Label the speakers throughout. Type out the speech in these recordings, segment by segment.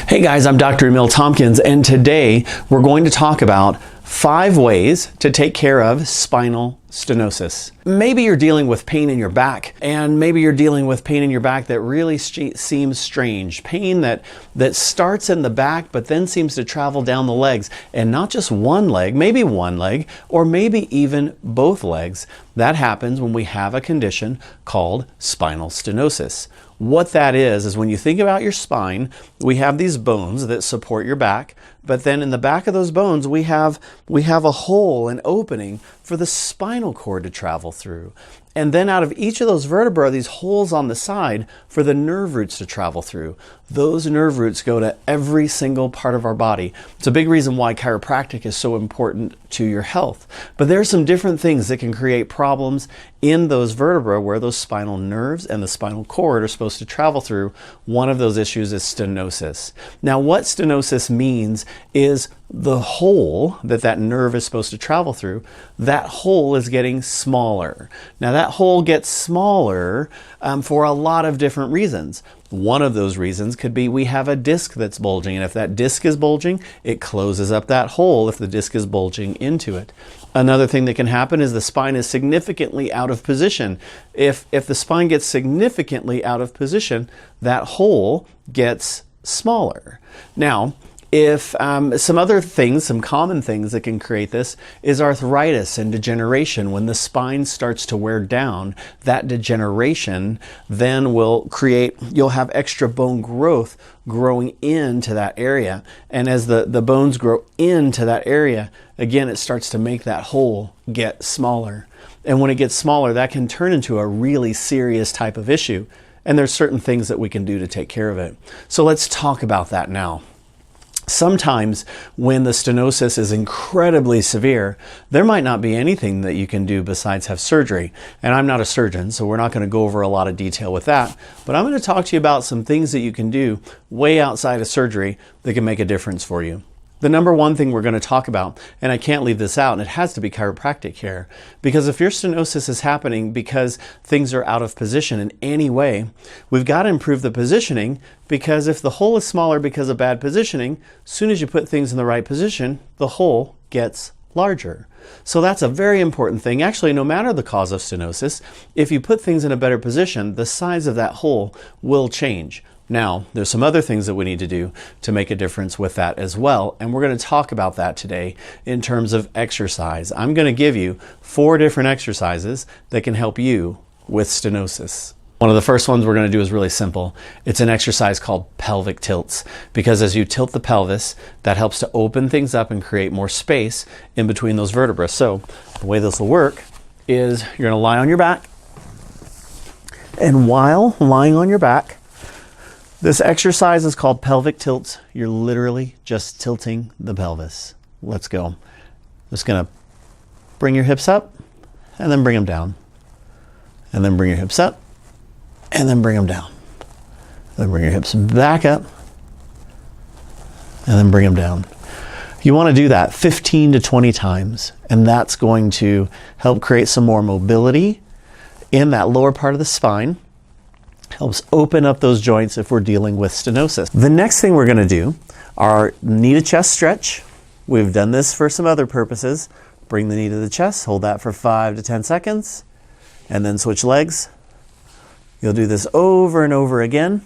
Speaker 1: Hey guys, I'm Dr. Emil Tompkins, and today we're going to talk about 5 ways to take care of spinal stenosis. Maybe you're dealing with pain in your back, and maybe you're dealing with pain in your back that really seems strange. Pain that starts in the back but then seems to travel down the legs, and not just one leg, or maybe even both legs. That happens when we have a condition called spinal stenosis. What that is when you think about your spine, we have these bones that support your back, but then in the back of those bones we have a hole, an opening for the spinal cord to travel through. And then out of each of those vertebrae are these holes on the side for the nerve roots to travel through. Those nerve roots go to every single part of our body. It's a big reason why chiropractic is so important to your health. But there are some different things that can create problems in those vertebrae where those spinal nerves and the spinal cord are supposed to travel through. One of those issues is stenosis. Now, what stenosis means is the hole that nerve is supposed to travel through, that hole is getting smaller. Now, that hole gets smaller for a lot of different reasons. One of those reasons could be we have a disc that's bulging, and if that disc is bulging, it closes up that hole if the disc is bulging into it. Another thing that can happen is the spine is significantly out of position. If the spine gets significantly out of position, that hole gets smaller. Now, if some common things that can create this is arthritis and degeneration. When the spine starts to wear down, that degeneration then you'll have extra bone growth growing into that area. And as the bones grow into that area, again, it starts to make that hole get smaller. And when it gets smaller, that can turn into a really serious type of issue. And there's certain things that we can do to take care of it. So let's talk about that now. Sometimes when the stenosis is incredibly severe, there might not be anything that you can do besides have surgery. And I'm not a surgeon, so we're not going to go over a lot of detail with that. But I'm going to talk to you about some things that you can do way outside of surgery that can make a difference for you. The number one thing we're going to talk about, and I can't leave this out, and it has to be chiropractic care. Because if your stenosis is happening because things are out of position in any way, we've got to improve the positioning, because if the hole is smaller because of bad positioning, as soon as you put things in the right position, the hole gets larger. So that's a very important thing. Actually, no matter the cause of stenosis, if you put things in a better position, the size of that hole will change. Now, there's some other things that we need to do to make a difference with that as well, and we're going to talk about that today in terms of exercise. I'm going to give you 4 different exercises that can help you with stenosis. One of the first ones we're going to do is really simple. It's an exercise called pelvic tilts, because as you tilt the pelvis, that helps to open things up and create more space in between those vertebrae. So the way this will work is you're going to lie on your back, and while lying on your back, this exercise is called pelvic tilts. You're literally just tilting the pelvis. Let's go. Just going to bring your hips up and then bring them down. And then bring your hips up and then bring them down. Then bring your hips back up and then bring them down. You want to do that 15 to 20 times, and that's going to help create some more mobility in that lower part of the spine. Helps open up those joints if we're dealing with stenosis. The next thing we're going to do are knee to chest stretch. We've done this for some other purposes. Bring the knee to the chest, hold that for 5 to 10 seconds, and then switch legs. You'll do this over and over again,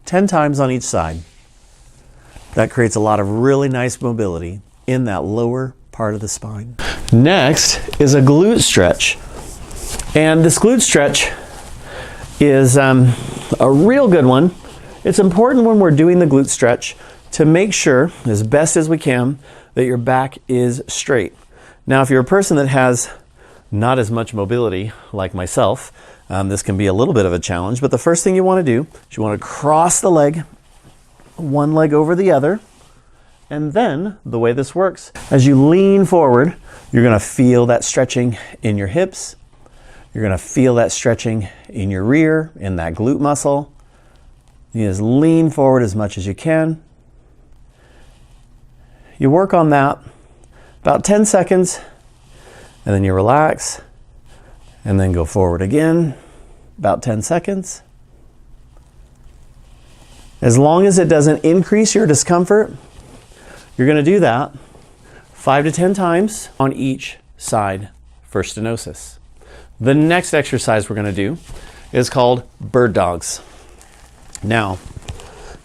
Speaker 1: 10 times on each side. That creates a lot of really nice mobility in that lower part of the spine. Next is a glute stretch. And this glute stretch is a real good one. It's important when we're doing the glute stretch to make sure, as best as we can, that your back is straight. Now, if you're a person that has not as much mobility like myself, this can be a little bit of a challenge, but the first thing you want to do is you want to cross the leg, one leg over the other, and then the way this works, as you lean forward, you're going to feel that stretching in your hips. You're going to feel that stretching in your rear, in that glute muscle. You just lean forward as much as you can. You work on that about 10 seconds, and then you relax, and then go forward again, about 10 seconds. As long as it doesn't increase your discomfort, you're going to do that 5 to 10 times on each side for stenosis. The next exercise we're going to do is called bird dogs. Now,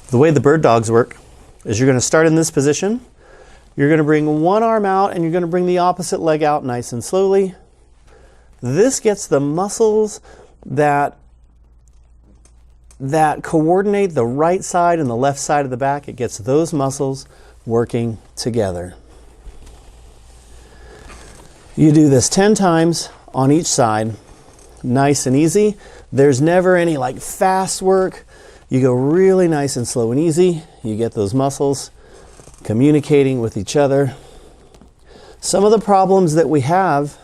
Speaker 1: the way the bird dogs work is you're going to start in this position. You're going to bring one arm out and you're going to bring the opposite leg out nice and slowly. This gets the muscles that coordinate the right side and the left side of the back. It gets those muscles working together. You do this 10 times on each side, nice and easy. There's never any like fast work. You go really nice and slow and easy. You get those muscles communicating with each other. Some of the problems that we have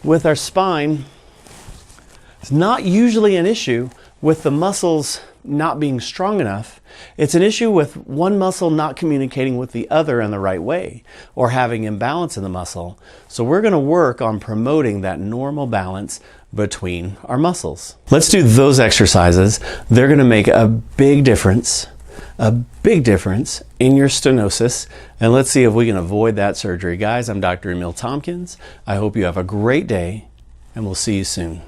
Speaker 1: with our spine is not usually an issue with the muscles not being strong enough. It's an issue with one muscle not communicating with the other in the right way or having imbalance in the muscle. So we're going to work on promoting that normal balance between our muscles. Let's do those exercises. They're going to make a big difference in your stenosis, and let's see if we can avoid that surgery. Guys, I'm Dr. Emil Tompkins. I hope you have a great day, and we'll see you soon.